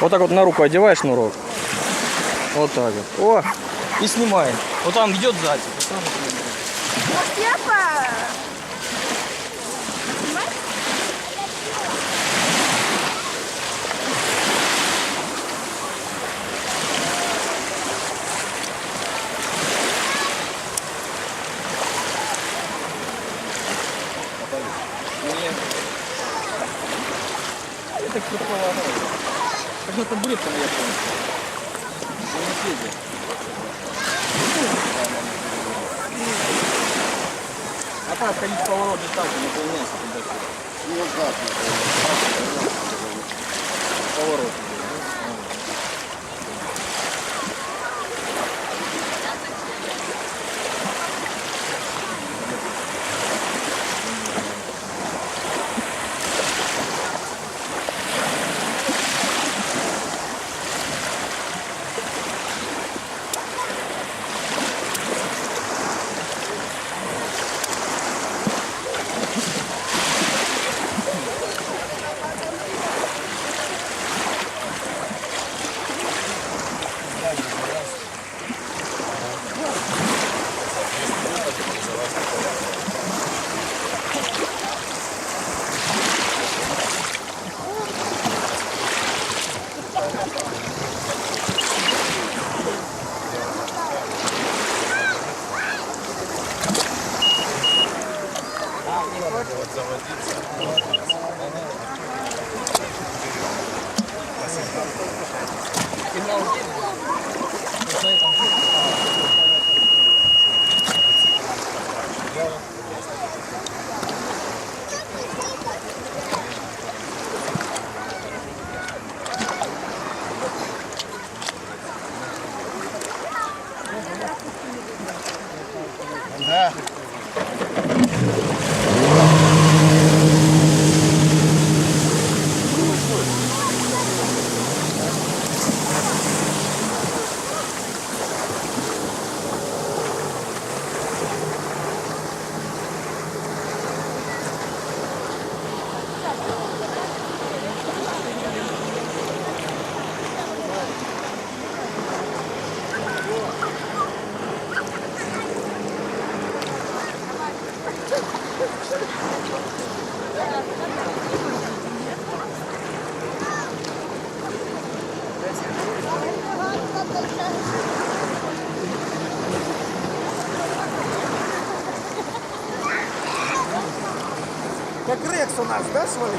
Вот так вот на руку одеваешь шнурок. Вот так вот. О! И снимай. Вот там идет сзади. Вот там Степа! это крутого. Как на табуретке, я помню. На наследие. А так ходить поворот и так, наклоняйся туда-сюда. Ну как? Поворот. Да. Как Рекс у нас, да, свалил?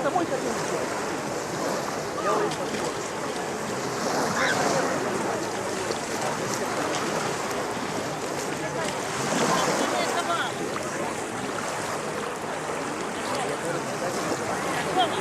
Домой хотел. Мама,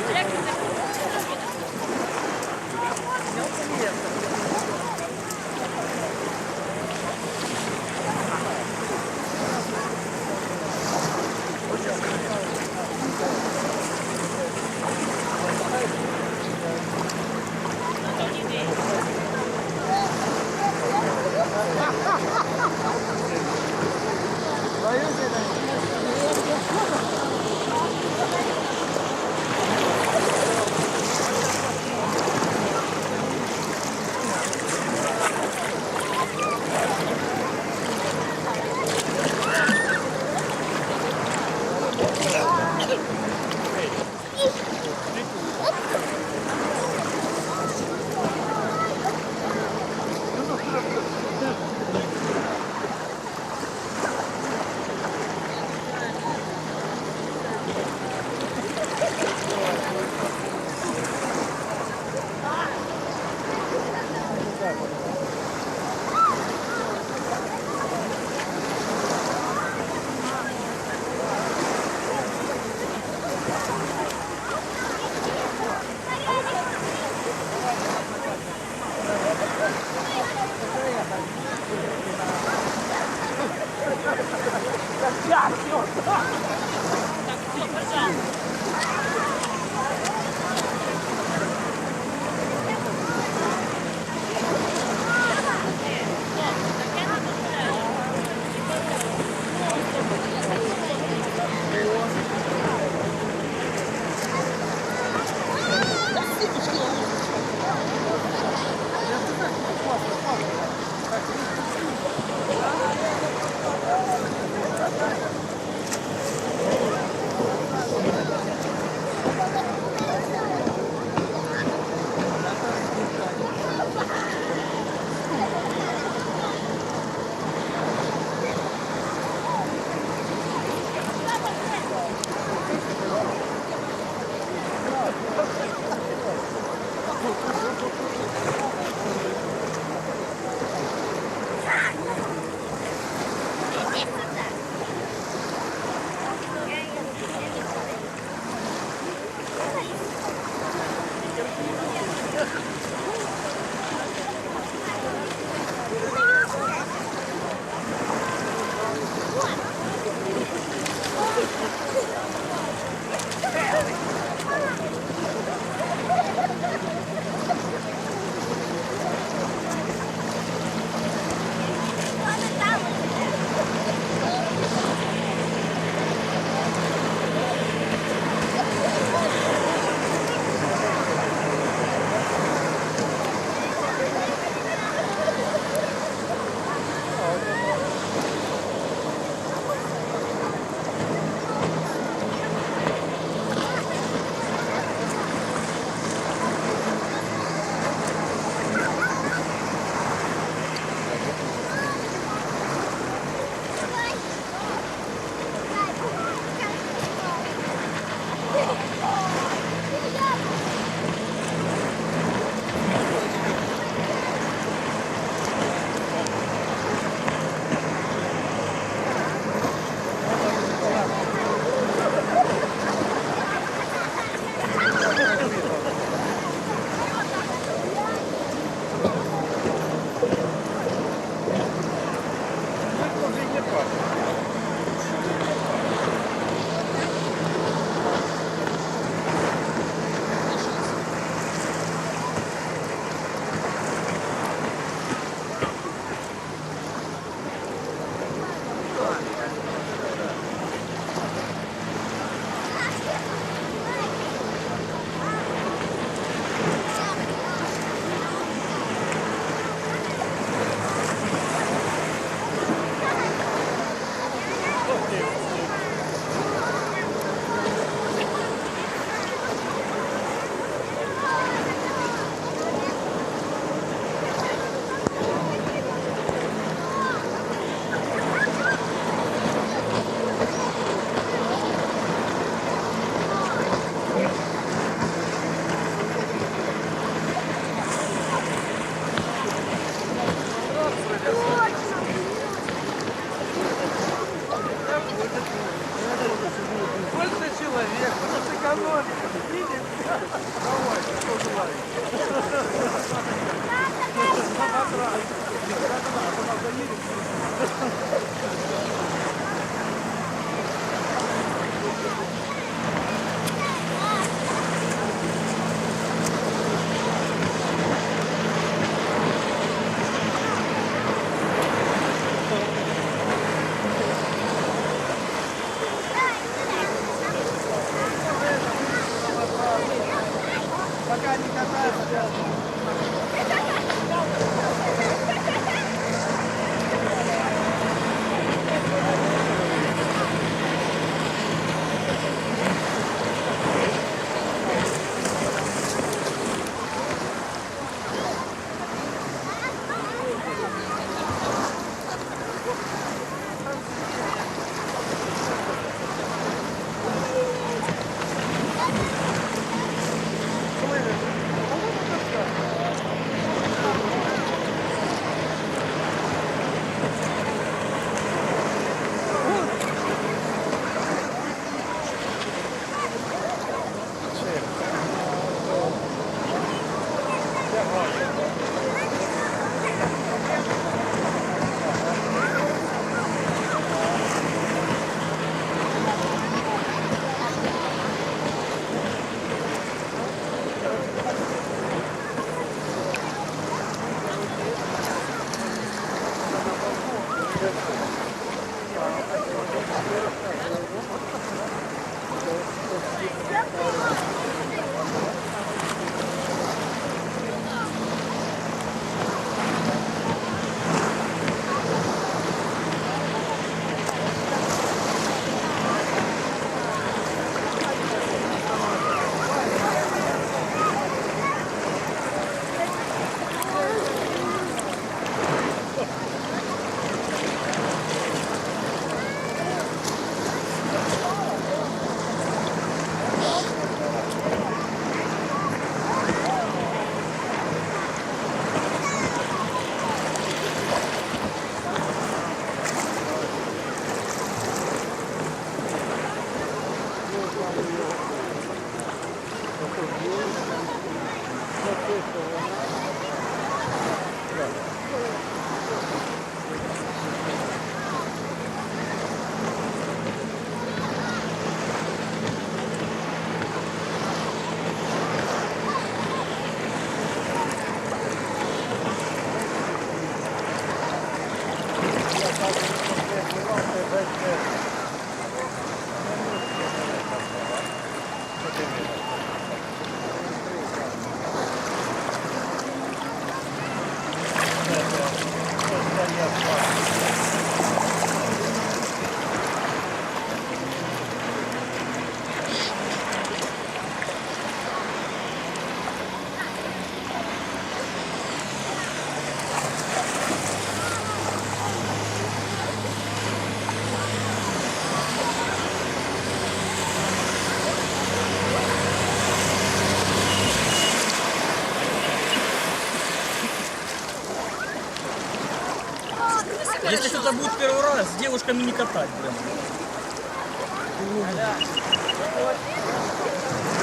Если кто-то будет первый раз с девушками не катать, блин.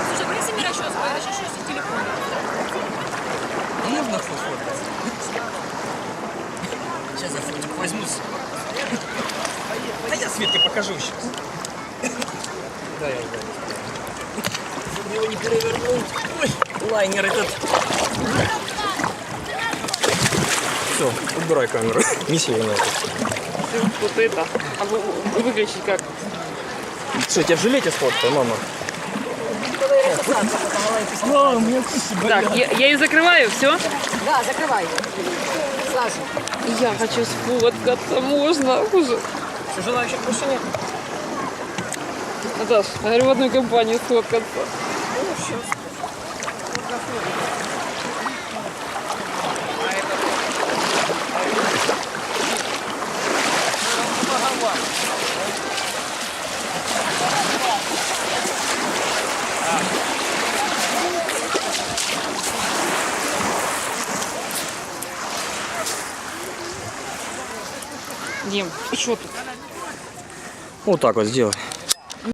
Слушай, принеси мне расческу, я расчешусь в телефоне. Можно сфоткать? Сейчас я фотик возьму. Да я Светке покажу сейчас. Да, я знаю. Чтобы его не перевернуть. Ой, лайнер этот. Все, убирай камеру. Неси ее на это. Вот это. А выключить как? Что, тебя в жилете сфоткай, мама? Так, я ее закрываю, все? Да, закрывай. Саша. Я хочу сфоткаться, можно уже. Что, желающих больше нет? Наташ, я говорю, в одной компании сфоткаться. Дим, и что тут? Вот так вот сделай.